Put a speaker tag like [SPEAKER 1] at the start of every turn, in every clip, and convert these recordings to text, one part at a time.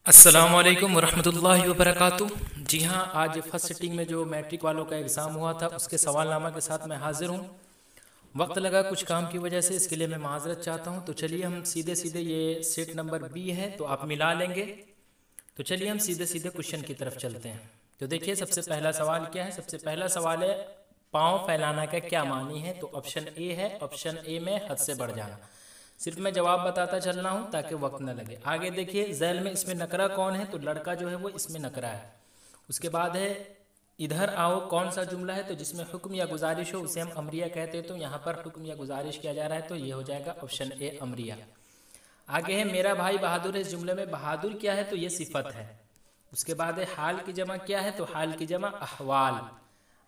[SPEAKER 1] अस्सलाम वालेकुम वरहमतुल्लाहि वबरकातुह। जी हाँ, आज फर्स्ट सिटिंग में जो मैट्रिक वालों का एग्ज़ाम हुआ था उसके सवालनामा के साथ मैं हाजिर हूँ। वक्त लगा कुछ काम की वजह से, इसके लिए मैं माजरत चाहता हूँ। तो चलिए हम सीधे सीधे, ये सेट नंबर बी है तो आप मिला लेंगे। तो चलिए हम सीधे सीधे क्वेश्चन की तरफ चलते हैं। तो देखिए सबसे पहला सवाल क्या है। सबसे पहला सवाल है पाँव फैलाना का क्या मानी है। तो ऑप्शन ए है, ऑप्शन ए में हद से बढ़ जाना। सिर्फ मैं जवाब बताता चल रहा हूँ ताकि वक्त न लगे। आगे देखिए झैल में इसमें नकरा कौन है। तो लड़का जो है वो इसमें नकरा है। उसके बाद है इधर आओ कौन सा जुमला है। तो जिसमें हुक्म या गुजारिश हो उसे हम अमरिया कहते हैं। तो यहाँ पर हुक्म या गुजारिश किया जा रहा है तो ये हो जाएगा ऑप्शन ए अमरिया। आगे है मेरा भाई बहादुर है। इस जुमले में बहादुर क्या है तो ये सिफत है। उसके बाद है हाल की जमा क्या है। तो हाल की जमा अहवाल।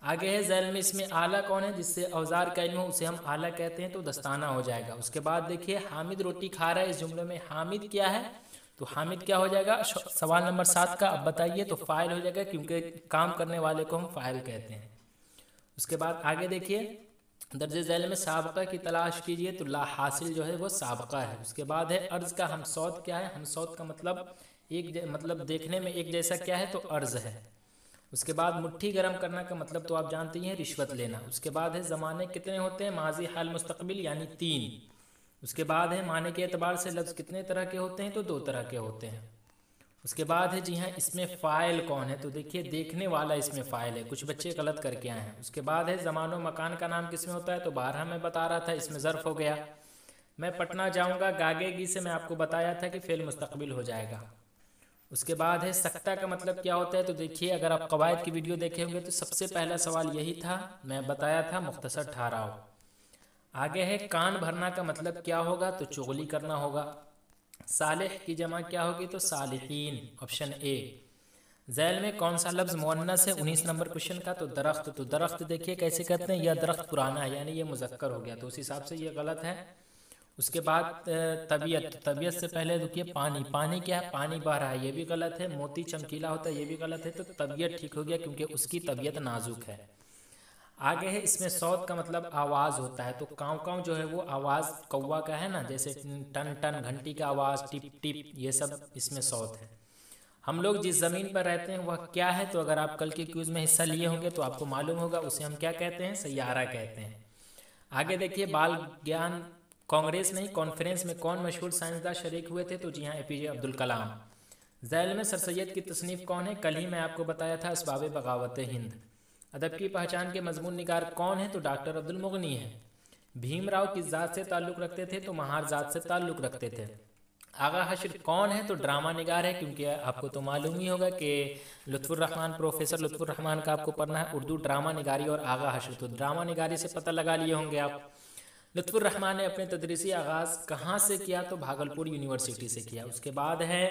[SPEAKER 1] आगे है झैल में इसमें आला कौन है। जिससे औजार का इल्म हो उसे हम आला कहते हैं तो दस्ताना हो जाएगा। उसके बाद देखिए हामिद रोटी खा रहा है। इस जुमले में हामिद क्या है। तो हामिद क्या हो जाएगा। सवाल नंबर 7 का अब बताइए। तो फाइल हो जाएगा क्योंकि काम करने वाले को हम फाइल कहते हैं। उसके बाद आगे देखिए दर्ज झैल में साबका की तलाश कीजिए। तो ला हासिल जो है वो साबका है। उसके बाद है अर्ज का हमसौत क्या है। हमसौत का मतलब मतलब देखने में एक जैसा क्या है तो अर्ज है। उसके बाद मुट्ठी गर्म करना का मतलब तो आप जानते ही हैं रिश्वत लेना। उसके बाद है ज़माने कितने होते हैं। माजी हाल मुस्तकबिल यानी 3। उसके बाद है माने के एतबार से लफ्ज़ कितने तरह के होते हैं तो 2 तरह के होते हैं। उसके बाद है जी हाँ इसमें फ़ाइल कौन है। तो देखिए देखने वाला इसमें फ़ाइल है। कुछ बच्चे गलत करके आए हैं। उसके बाद है ज़मानो मकान का नाम किसमें होता है। तो 12 में बता रहा था, इसमें ज़र्फ़ हो गया। मैं पटना जाऊँगा गागेगी से मैं आपको बताया था कि फ़ेल मुस्तकबिल हो जाएगा। उसके बाद है सकता का मतलब क्या होता है। तो देखिए अगर आप कवायद की वीडियो देखे होंगे तो सबसे पहला सवाल यही था, मैं बताया था मुख्तसर ठहराओ। आगे है कान भरना का मतलब क्या होगा। तो चुगली करना होगा। सालिह की जमा क्या होगी। तो सालिहीन, ऑप्शन ए। झैल में कौन सा लफ्ज़ मुअन्नस है 19 नंबर क्वेश्चन का। तो दरख्त। तो दरख्त देखिए कैसे कहते हैं, यह दरख्त पुराना है यानी ये मुजक्कर हो गया तो उस हिसाब से ये गलत है। उसके बाद तबीयत। तबीयत से पहले देखिए पानी। पानी क्या है, पानी बह रहा है, ये भी गलत है। मोती चमकीला होता है, ये भी गलत है। तो तबीयत ठीक हो गया क्योंकि उसकी तबीयत नाजुक है। आगे है इसमें सौत का मतलब आवाज़ होता है। तो काँव काँव जो है वो आवाज़ कौवा का है ना, जैसे टन टन घंटी का आवाज़, टिप टिप, ये सब इसमें सौत है। हम लोग जिस ज़मीन पर रहते हैं वह क्या है। तो अगर आप कल के क्यूज़ में हिस्सा लिए होंगे तो आपको मालूम होगा, उसे हम क्या कहते हैं, सैयारा कहते हैं। आगे देखिए बाल ज्ञान कांग्रेस नहीं कॉन्फ्रेंस में कौन मशहूर साइंसदान शरीक हुए थे। तो जी हाँ एपीजे अब्दुल कलाम। झैल में सर सैयद की तसनीफ़ कौन है। कल ही मैं आपको बताया था असबाब बगावत हिंद। अदब की पहचान के मजमून निगार कौन है। तो डॉक्टर अब्दुल मुगनी है। भीमराव किस ज़ात से ताल्लुक़ रखते थे। तो महार ज़ात से ताल्लुक़ रखते थे। आगा हशर कौन है। तो ड्रामा निगार है क्योंकि आपको तो मालूम ही होगा कि लुत्फ़ुर प्रोफेसर लुत्फ़ुर रहमान का आपको पढ़ना है उर्दू ड्रामा निगारी और आगा हशर। तो ड्रामा निगारी से पता लगा लिए होंगे आप। लुत्फ़ुर रहमान ने अपने तदरीसी आगाज़ कहाँ से किया। तो भागलपुर यूनिवर्सिटी से किया। उसके बाद है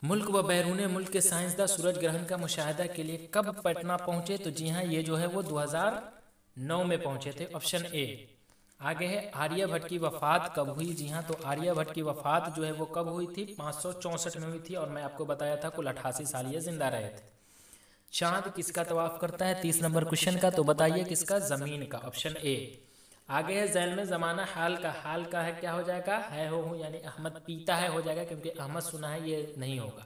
[SPEAKER 1] मुल्क व बैरून मुल्क के साइंसदान सूरज ग्रहण का मुशाहिदा के लिए कब पटना पहुँचे। तो जी हाँ ये जो है वो 2009 में पहुँचे थे, ऑप्शन ए। आगे है आर्यभट्ट की वफ़ात कब हुई। जी हाँ तो आर्यभट्ट की वफ़ात जो है वो कब हुई थी, 564 में हुई थी। और मैं आपको बताया था कुल 88 साल ये जिंदा रहे थे। चांद किसका तवाफ करता है, 30 नंबर क्वेश्चन का। तो बताइए किसका, ज़मीन का, ऑप्शन ए। आगे है झैल में ज़माना हाल का। हाल का है क्या हो जाएगा, है हो यानी अहमद पीता है हो जाएगा क्योंकि अहमद सुना है ये नहीं होगा।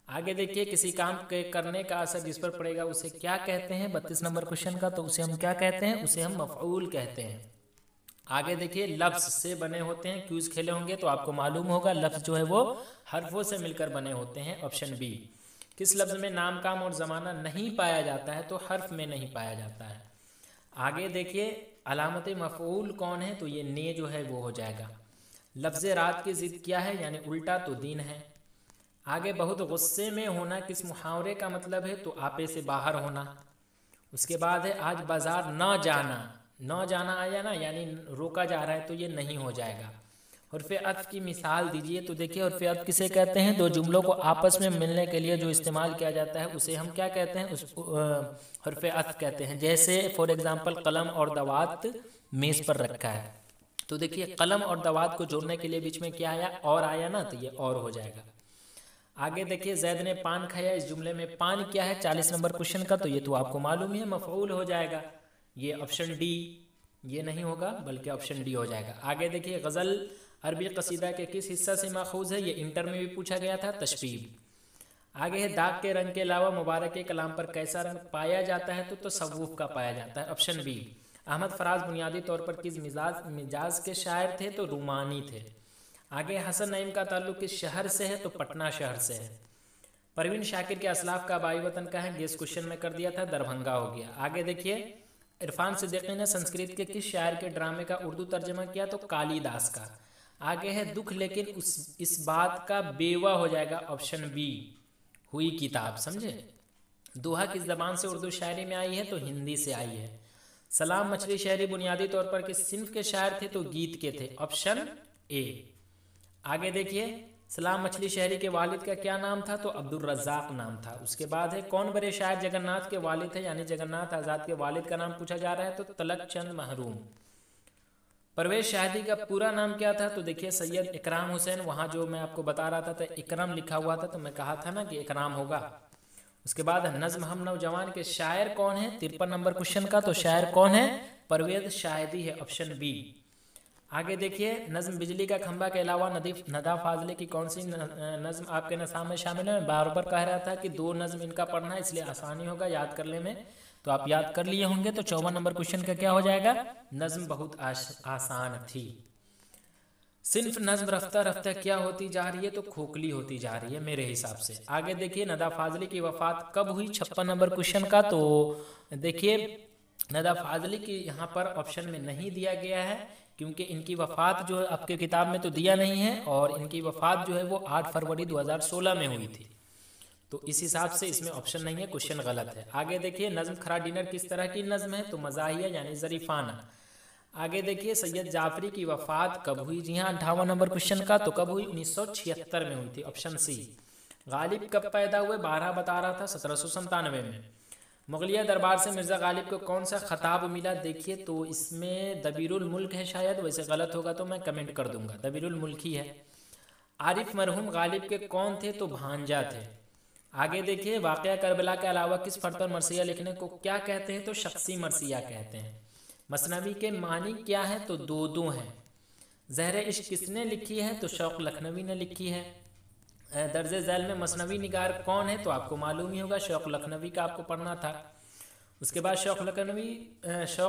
[SPEAKER 1] आगे देखिए किसी काम के करने का असर जिस पर पड़ेगा उसे क्या कहते हैं, 32 नंबर क्वेश्चन का। तो उसे हम क्या कहते हैं, उसे हम मफ़ऊल कहते हैं। आगे देखिए लफ्ज़ से बने होते हैं। क्यूज़ खेले होंगे तो आपको मालूम होगा लफ्ज़ जो है वो हर्फों से मिलकर बने होते हैं, ऑप्शन बी। किस लफ्ज़ में नाम काम और ज़माना नहीं पाया जाता है। तो हर्फ में नहीं पाया जाता है। आगे देखिए अलामत मफ़ऊल कौन है। तो ये ने जो है वो हो जाएगा। लफ्ज़ रात की ज़िद क्या है यानी उल्टा, तो दिन है। आगे बहुत गुस्से में होना किस मुहावरे का मतलब है। तो आपे से बाहर होना। उसके बाद है आज बाज़ार न जाना। न जाना आया ना यानी रोका जा रहा है तो ये नहीं हो जाएगा। हर्फ़ अत्फ़ की मिसाल दीजिए। तो देखिए हर्फ़ अत्फ़ किसे कहते हैं, दो जुमलों को आपस में मिलने के लिए जो इस्तेमाल किया जाता है उसे हम क्या कहते हैं, उस हर्फ़ अत्फ़ कहते हैं। जैसे फॉर एग्ज़ाम्पल कलम और दवात मेज़ पर रखा है। तो देखिए कलम और दवात को जोड़ने के लिए बीच में क्या आया, और आया ना, तो ये और हो जाएगा। आगे देखिए जैद ने पान खाया। इस जुमले में पान क्या है, 40 नंबर क्वेश्चन का। तो ये तो आपको मालूम ही है, मफ़ऊल हो जाएगा। ये ऑप्शन डी, ये नहीं होगा बल्कि ऑप्शन डी हो जाएगा। आगे देखिए गज़ल अरबी कसीदा के किस हिस्सा से माखूज है, ये इंटर में भी पूछा गया था, तशबीब। आगे है दाग के रंग के अलावा मुबारक के कलाम पर कैसा रंग पाया जाता है, तो तसव्वुफ का पाया जाता है, ऑप्शन बी। अहमद फराज बुनियादी तौर पर किस मिजाज के शायर थे, तो रूमानी थे। आगे हसन नईम का ताल्लुक किस शहर से है, तो पटना शहर से है। परवीन शाकिर के असलाफ का बाई वतन का है, गेस क्वेश्चन में कर दिया था, दरभंगा हो गया। आगे देखिए इरफान सिद्दीकी ने संस्कृत के किस शायर के ड्रामे का उर्दू तर्जमा किया, तो कालिदास का। आगे है दुख लेकिन इस बात का बेवा हो जाएगा, ऑप्शन बी, हुई किताब, समझे। दोहा किस जबान से उर्दू शायरी में आई है, तो हिंदी से आई है। सलाम मछली शहरी बुनियादी तौर पर किस सिंफ के शायर थे, तो गीत के थे, ऑप्शन ए। आगे देखिए सलाम मछली शहरी के वालिद का क्या नाम था, तो अब्दुल रज़्ज़ाक नाम था। उसके बाद है कौन बड़े शायर जगन्नाथ के वालिद है, यानी जगन्नाथ आज़ाद के वालिद का नाम पूछा जा रहा है, तो तलक चंद महरूम। परवेज शाहिदी का पूरा नाम क्या था, तो देखिए सैयद इकराम हुसैन। वहाँ जो मैं आपको बता रहा था तो इकराम लिखा हुआ था, तो मैं कहा था ना कि इकराम होगा। उसके बाद नज्म हम नौजवान के शायर कौन है, 53 नंबर क्वेश्चन का, तो शायर कौन है, परवेज शाहिदी है, ऑप्शन बी। आगे देखिए नज्म बिजली का खंभा के अलावा नदा फाजले की कौन सी नज्म आपके नसाम में शामिल है। बार बार कह रहा था कि 2 नज्म इनका पढ़ना है, इसलिए आसानी होगा याद करने में, तो आप याद कर लिए होंगे। तो 54 नंबर क्वेश्चन का क्या हो जाएगा, नज्म बहुत आसान थी। सिर्फ नज्म रफ्ता रफ्ता क्या होती जा रही है, तो खोखली होती जा रही है मेरे हिसाब से। आगे देखिए नदा फाजली की वफात कब हुई, 56 नंबर क्वेश्चन का। तो देखिए नदा फाजली की यहाँ पर ऑप्शन में नहीं दिया गया है, क्योंकि इनकी वफात जो है आपके किताब में तो दिया नहीं है, और इनकी वफात जो है वो 8 फरवरी 2016 में हुई थी, तो इस हिसाब से इसमें ऑप्शन नहीं है, क्वेश्चन गलत है। आगे देखिए नज्म खरा डिनर किस तरह की नज्म है, तो मज़ाहिया यानी ज़रीफ़ाना। आगे देखिए सैयद जाफरी की वफात कब हुई, जी हाँ 58 नंबर क्वेश्चन का, तो कब हुई, 1976 में हुई थी, ऑप्शन सी। गालिब कब पैदा हुए, 12 बता रहा था, 1797 में। मुगलिया दरबार से मिर्ज़ा गालिब को कौन सा खताब मिला, देखिए तो इसमें दबीरुल मुल्क है शायद, वैसे गलत होगा तो मैं कमेंट कर दूंगा, दबीरुल मुल्क ही है। आरिफ मरहूम गालिब के कौन थे, तो भांजा थे। आगे देखिए वाक़या करबला के अलावा किस फर्द पर मरसिया लिखने को क्या कहते हैं, तो शख्सी मरसिया कहते हैं। मसनवी के मानी क्या है, तो दो हैं। ज़हर इश्क किसने लिखी है, तो शौक़ लखनवी ने लिखी है। दर्जे झैल में मसनवी निगार कौन है, तो आपको मालूम ही होगा, शौक़ लखनवी का आपको पढ़ना था। उसके बाद शौक़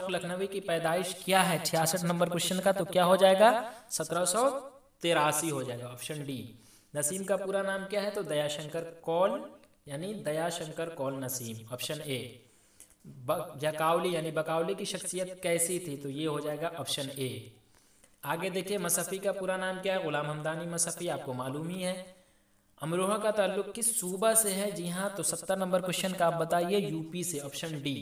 [SPEAKER 1] लखनवी की पैदाइश क्या है, 66 नंबर क्वेश्चन का, तो क्या हो जाएगा, 1783 हो जाएगा, ऑप्शन डी। नसीम का पूरा नाम क्या है, तो दयाशंकर कौल, यानी दयाशंकर कौल नसीम, ऑप्शन ए। जकावली यानी बकावली की शख्सियत कैसी थी, तो ये हो जाएगा ऑप्शन ए। आगे देखिए मसफ़ी का पूरा नाम क्या है, गुलाम हमदानी मसफ़ी, आपको मालूम ही है। अमरोहा का ताल्लुक किस सूबा से है, जी हाँ तो 70 नंबर क्वेश्चन का आप बताइए, यूपी से, ऑप्शन डी।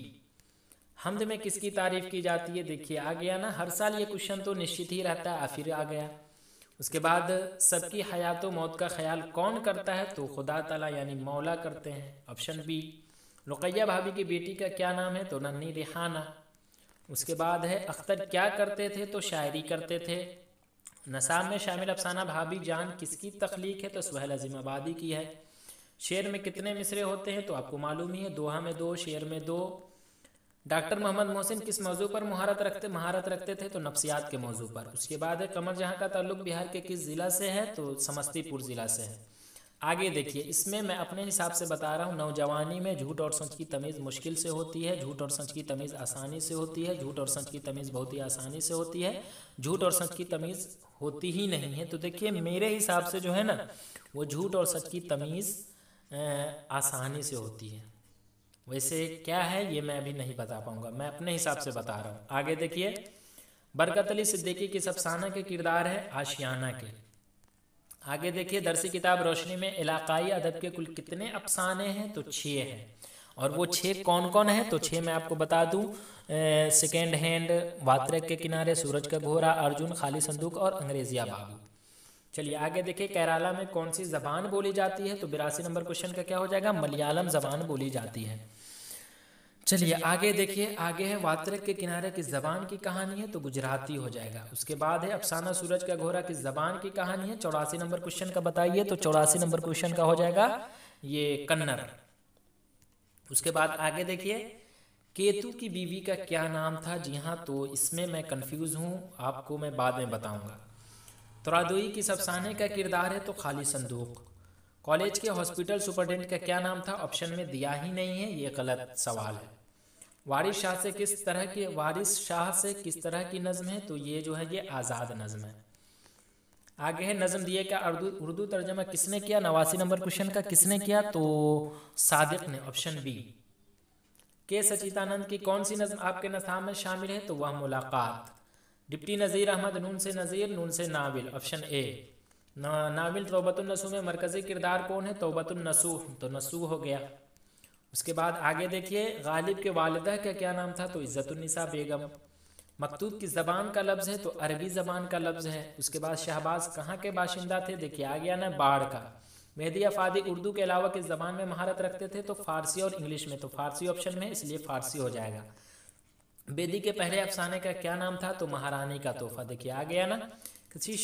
[SPEAKER 1] हमद में किसकी तारीफ की जाती है, देखिए आ गया ना, हर साल ये क्वेश्चन तो निश्चित ही रहता है, फिर आ गया। उसके बाद सबकी हयात व मौत का ख्याल कौन करता है, तो खुदा ताला यानी मौला करते हैं, ऑप्शन बी। रुकैया भाभी की बेटी का क्या नाम है, तो नन्ही रिहाना। उसके बाद है अख्तर क्या करते थे, तो शायरी करते थे। नसाब में शामिल अफसाना भाभी जान किसकी तख्लीक है, तो सुहेल अज़ीमाबादी की है। शेर में कितने मिसरे होते हैं, तो आपको मालूम ही है, दोहा में 2, शेर में 2। डॉक्टर मोहम्मद मोहसिन किस मौजू पर महारत रखते थे, तो नफ्सियात के मौजू पर। उसके बाद है कमर जहाँ का ताल्लुक बिहार के किस ज़िला से है, तो समस्तीपुर ज़िला से है। आगे देखिए इसमें मैं अपने हिसाब से बता रहा हूँ, नौजवानी में झूठ और सच की तमीज़ मुश्किल से होती है, झूठ और सच की तमीज़ आसानी से होती है, झूठ और सच की तमीज़ बहुत ही आसानी से होती है, झूठ और सच की तमीज़ होती ही नहीं है। तो देखिए मेरे हिसाब से जो है ना, वो झूठ और सच की तमीज़ आसानी से होती है। वैसे क्या है ये मैं अभी नहीं बता पाऊँगा, मैं अपने हिसाब से बता रहा हूँ। आगे देखिए बरकत अली सिद्दीकी किस अफसाना के किरदार है, आशियाना के। आगे देखिए दरसी किताब रोशनी में इलाकाई अदब के कुल कितने अफसाने हैं, तो 6 हैं। और वो 6 कौन कौन है, तो 6 मैं आपको बता दूं, सेकेंड हैंड, वात्रक के किनारे, सूरज का घोरा, अर्जुन, खाली संदूक और अंग्रेजिया बाबू। चलिए आगे देखिए केरला में कौन सी ज़बान बोली जाती है, तो 82 नंबर क्वेश्चन का क्या हो जाएगा, मलयालम ज़बान बोली जाती है। चलिए आगे देखिए, आगे है वात्रक के किनारे किस ज़बान की कहानी है, तो गुजराती हो जाएगा। उसके बाद है अफसाना सूरज का घोरा किस ज़बान की कहानी है, 84 नंबर क्वेश्चन का बताइए, तो 84 नंबर क्वेश्चन का हो जाएगा ये कन्नड़। उसके बाद आगे देखिए केतु की बीवी का क्या नाम था, जी हाँ तो इसमें मैं कंफ्यूज हूँ, आपको मैं बाद में बताऊंगा। तरादुई किस अफसाने का किरदार है? तो खाली संदूक। कॉलेज के हॉस्पिटल सुपरटेंडेंट का क्या नाम था? ऑप्शन में दिया ही नहीं है, ये गलत सवाल है। वारिस शाह से किस तरह की नज़म है? तो ये जो है ये आज़ाद नज़म है। आगे है नज़म दिए का उर्दू तर्जमा किसने किया? 89 नंबर क्वेश्चन का किसने किया? तो सादिक ने, ऑप्शन बी। के सचिदानंद की कौन सी नज़म आपके नसाब में शामिल है? तो वह मुलाकात। डिप्टी नज़ीर अहमद, नून से नज़ीर, नून से नाविल, ऑप्शन ए। नाविल तौबतुन नसूह में मरकज़ी किरदार कौन है? तौबतुन नसूह, तो नसूह हो गया। उसके बाद आगे देखिए, गालिब के वालिदा का क्या नाम था? तो इज़्ज़तुन्निसा बेगम। मकतूब की ज़बान का लफ्ज़ है? तो अरबी ज़बान का लफ्ज़ है। उसके बाद शहबाज कहाँ के बाशिंदा थे? देखिए आ गया ना, बाढ़ का। मेहदी अफादी उर्दू के अलावा किस ज़बान में महारत रखते थे? तो फ़ारसी और इंग्लिश में, तो फ़ारसी ऑप्शन में, इसलिए फ़ारसी हो जाएगा। बेदी के पहले अफसाने का क्या नाम था? तो महारानी का तोहफा। देखिए आ गया ना। किसी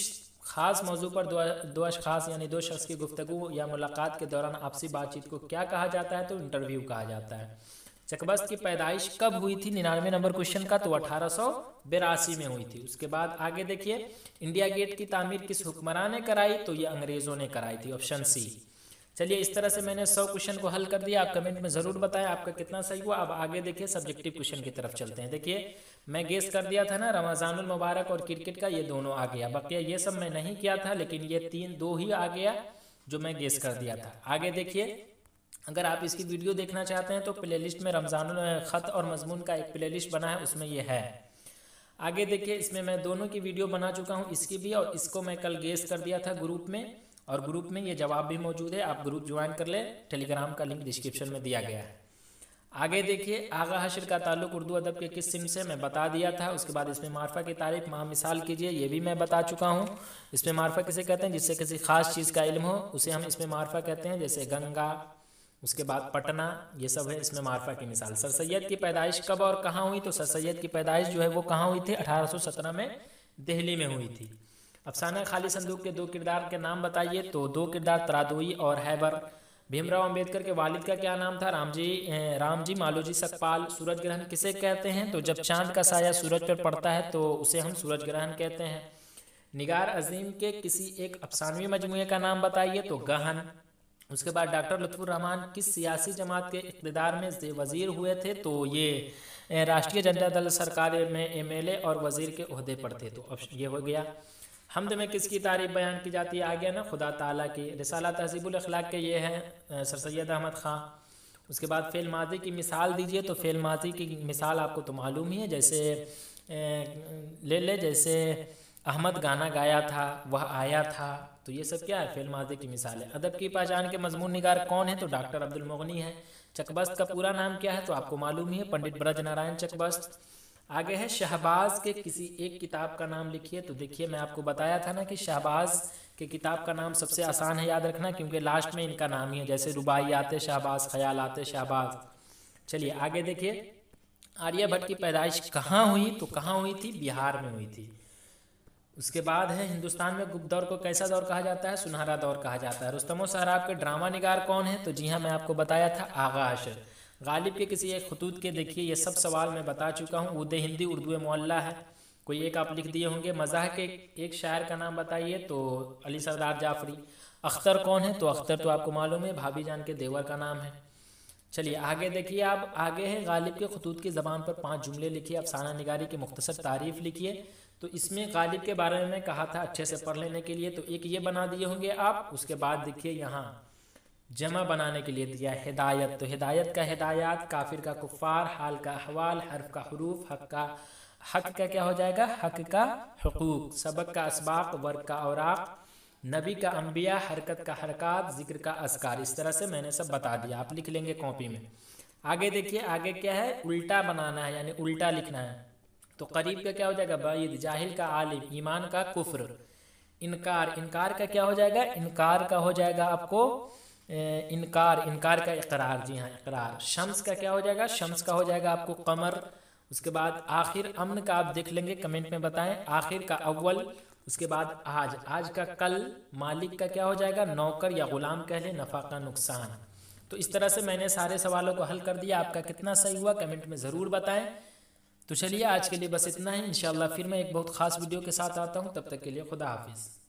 [SPEAKER 1] खास मौजू पर दो अशखास यानी दो शख्स की गुफ्तगू या मुलाकात के दौरान आपसी बातचीत को क्या कहा जाता है? तो इंटरव्यू कहा जाता है। चकबस्त की पैदाइश कब हुई थी? 99 नंबर क्वेश्चन का, तो 1882 में हुई थी। उसके बाद आगे देखिए, इंडिया गेट की तामीर किस हुक्मरान ने कराई? तो ये अंग्रेज़ों ने कराई थी, ऑप्शन सी। चलिए इस तरह से मैंने 100 क्वेश्चन को हल कर दिया। आप कमेंट में ज़रूर बताएं आपका कितना सही हुआ। अब आगे देखिए सब्जेक्टिव क्वेश्चन की तरफ चलते हैं। देखिए मैं गेस कर दिया था ना, रमज़ानुल मुबारक और क्रिकेट का, ये दोनों आ गया। बाकी ये सब मैं नहीं किया था, लेकिन ये दो ही आ गया जो मैं गेस कर दिया था। आगे देखिए, अगर आप इसकी वीडियो देखना चाहते हैं तो प्लेलिस्ट में रमज़ानुल ख़त और मजमून का एक प्लेलिस्ट बना है, उसमें ये है। आगे देखिए, इसमें मैं दोनों की वीडियो बना चुका हूँ, इसकी भी और इसको मैं कल गेस कर दिया था ग्रुप में, और ग्रुप में ये जवाब भी मौजूद है। आप ग्रुप ज्वाइन कर ले, टेलीग्राम का लिंक डिस्क्रिप्शन में दिया गया है। आगे देखिए, आगा हशर का ताल्लुक उर्दू अदब के किस सिम से, मैं बता दिया था। उसके बाद इसमें मार्फा की तारीफ माह मिसाल कीजिए, ये भी मैं बता चुका हूँ। इसमें मार्फा किसे कहते हैं? जिससे किसी खास चीज़ का इल्म हो उसे हम इसमें मार्फा कहते हैं, जैसे गंगा, उसके बाद पटना, ये सब है इसमें मार्फा की मिसाल। सर सैयद की पैदाइश कब और कहाँ हुई? तो सर सैयद की पैदाइश जो है वो कहाँ हुई थी? 1817 में दिल्ली में हुई थी। अफसाना खाली संदूक के दो किरदार के नाम बताइए? तो दो किरदार तरादुई और हैबर। भीमराव अंबेडकर के वालिद का क्या नाम था? रामजी मालोजी सकपाल। सूरज ग्रहण किसे कहते हैं? तो जब चांद का साया सूरज पर पड़ता है तो उसे हम सूरज ग्रहण कहते हैं। निगार अजीम के किसी एक अफसानवी मजमूए का नाम बताइए? तो गहन। उसके बाद डॉक्टर लुत्फुर रहमान किस सियासी जमात के इक़्तिदार में वज़ीर हुए थे? तो ये राष्ट्रीय जनता दल सरकार में एमएलए और वज़ीर के ओहदे पर थे, तो ये हो गया। हम्द में किसकी तारीफ बयान की जाती है? आ गया ना, खुदा ताला की। रिसाला तहज़ीबुल अखलाक के ये हैं सर सैयद अहमद ख़ां। उसके बाद फ़ेल माजी की मिसाल दीजिए? तो फ़ेल माजी की मिसाल आपको तो मालूम ही है, जैसे ले जैसे अहमद गाना गाया था, वह आया था, तो ये सब क्या है? फ़ेल माजी की मिसाल है। अदब की पहचान के मजमून निगार कौन है? तो डॉक्टर अब्दुल मुगनी है। चकबस्त का पूरा नाम क्या है? तो आपको मालूम ही है, पंडित ब्रज नारायण चकबस्त। आगे है शहबाज के किसी एक किताब का नाम लिखिए? तो देखिए मैं आपको बताया था ना कि शहबाज के किताब का नाम सबसे आसान है याद रखना, क्योंकि लास्ट में इनका नाम ही है, जैसे रुबाइयात शहबाज, ख़यालात शहबाज। चलिए आगे देखिए, आर्यभट्ट की पैदाइश कहाँ हुई? तो कहाँ हुई थी? बिहार में हुई थी। उसके बाद है, हिंदुस्तान में गुप्त दौर को कैसा दौर कहा जाता है? सुनहरा दौर कहा जाता है। रुस्तम और सहराब के ड्रामा निगार कौन है? तो जी हाँ, मैं आपको बताया था, आगा हशर। गालिब के किसी एक खतूत के, देखिए ये सब सवाल मैं बता चुका हूँ। उर्दू हिंदी उर्दू मुअल्ला है, कोई एक आप लिख दिए होंगे। मज़ाह के एक शायर का नाम बताइए? तो अली सरदार जाफरी। अख्तर कौन है? तो अख्तर तो आपको मालूम है, भाभी जान के देवर का नाम है। चलिए आगे देखिए, आप आगे है, गालिब के खतूत की ज़बान पर 5 जुमले लिखिए, अफसाना निगारी की मुख्तसर तारीफ़ लिखिए। तो इसमें गालिब के बारे में कहा था अच्छे से पढ़ लेने के लिए, तो एक ये बना दिए होंगे आप। उसके बाद देखिए यहाँ जमा बनाने के लिए दिया हिदायत, तो हिदायत का हिदायत, काफिर का कुफ़ार, हाल का अहवाल, हर्फ का हरूफ, हक का क्या हो जाएगा? हक का हुकूक, सबक का असबाक, वर्क का औराक, नबी का अंबिया, हरकत का हरकत, जिक्र का अस्कार। इस तरह से मैंने सब बता दिया, आप लिख लेंगे कॉपी में। आगे देखिए, आगे क्या है? उल्टा बनाना है, यानी उल्टा लिखना है। तो करीब का क्या हो जाएगा? बैद। जाहिल का आलिम, ईमान का कुफ्र, इनकार का क्या हो जाएगा? इनकार का हो जाएगा आपको इनकार का इकरार, जी हाँ इकरार। शम्स का क्या हो जाएगा? शम्स का हो जाएगा आपको कमर। उसके बाद आखिर, अमन का आप देख लेंगे, कमेंट में बताएं। आखिर का अव्वल। उसके बाद आज का कल। मालिक का क्या हो जाएगा? नौकर या गुलाम कह ले। नफ़ा का नुकसान। तो इस तरह से मैंने सारे सवालों को हल कर दिया। आपका कितना सही हुआ कमेंट में ज़रूर बताएं। तो चलिए आज के लिए बस इतना ही। इंशाल्लाह फिर मैं एक बहुत ख़ास वीडियो के साथ आता हूँ, तब तक के लिए खुदा हाफिज़।